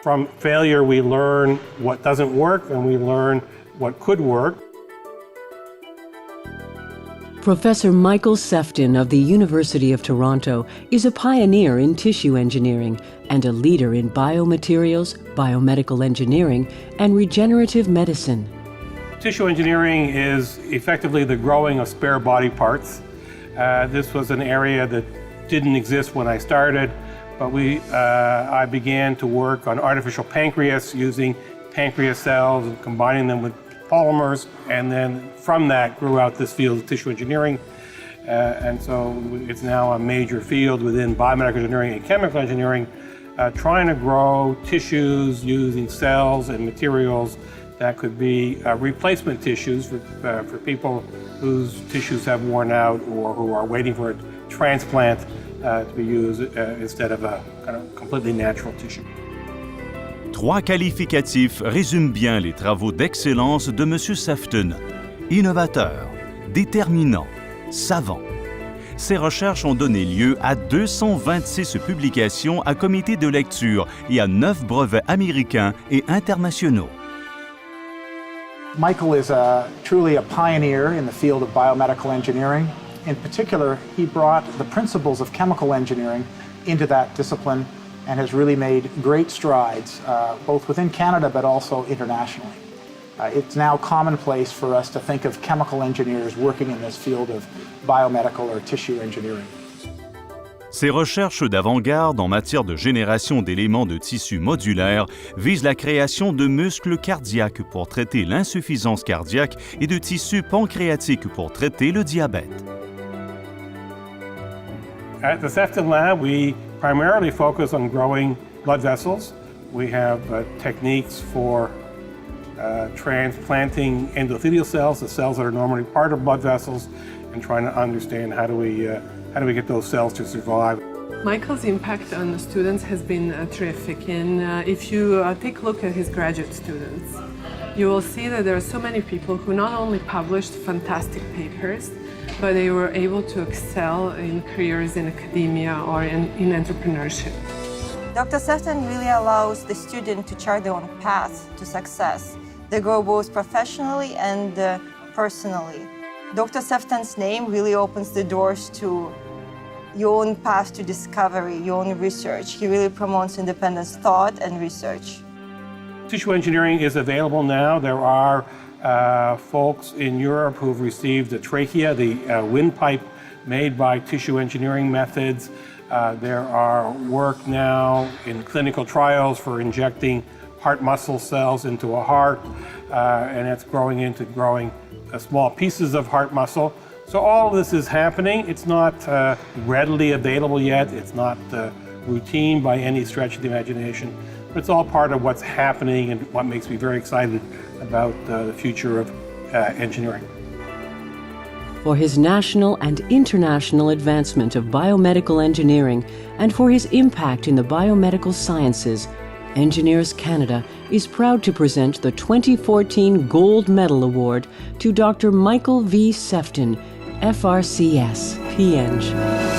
From failure, we learn what doesn't work and we learn what could work. Professor Michael Sefton of the University of Toronto is a pioneer in tissue engineering and a leader in biomaterials, biomedical engineering, and regenerative medicine. Tissue engineering is effectively the growing of spare body parts. This was an area that didn't exist when I started, but I began to work on artificial pancreas using pancreas cells and combining them with polymers, and then from that grew out this field of tissue engineering. And so it's now a major field within biomedical engineering and chemical engineering, trying to grow tissues using cells and materials that could be replacement tissues for people whose tissues have worn out or who are waiting for a transplant to be used instead of a kind of completely natural tissue. Trois qualificatifs résument bien les travaux d'excellence de M. Sefton. Innovateur, déterminant, savant. Ses recherches ont donné lieu à 226 publications à comité de lecture et à 9 brevets américains et internationaux. Michael is truly a pioneer in the field of biomedical engineering. In particular, he brought the principles of chemical engineering into that discipline and has really made great strides, both within Canada but also internationally. It's now commonplace for us to think of chemical engineers working in this field of biomedical or tissue engineering. Ses recherches d'avant-garde en matière de génération d'éléments de tissus modulaires visent la création de muscles cardiaques pour traiter l'insuffisance cardiaque et de tissus pancréatiques pour traiter le diabète. At the Sefton Lab, we primarily focus on growing blood vessels. We have techniques for transplanting endothelial cells, the cells that are normally part of blood vessels, and trying to understand how do we get those cells to survive. Michael's impact on the students has been terrific, and if you take a look at his graduate students, you will see that there are so many people who not only published fantastic papers, but they were able to excel in careers in academia or in entrepreneurship. Dr. Sefton really allows the student to chart their own path to success. They grow both professionally and personally. Dr. Sefton's name really opens the doors to your own path to discovery, your own research. He really promotes independent thought and research. Tissue engineering is available now. There are folks in Europe who've received the trachea, the windpipe made by tissue engineering methods. There are work now in clinical trials for injecting heart muscle cells into a heart, and it's growing small pieces of heart muscle. So all of this is happening. It's not readily available yet. It's not routine by any stretch of the imagination. But it's all part of what's happening and what makes me very excited about the future of engineering. For his national and international advancement of biomedical engineering and for his impact in the biomedical sciences, Engineers Canada is proud to present the 2014 Gold Medal Award to Dr. Michael V. Sefton, FRCS, P.Eng.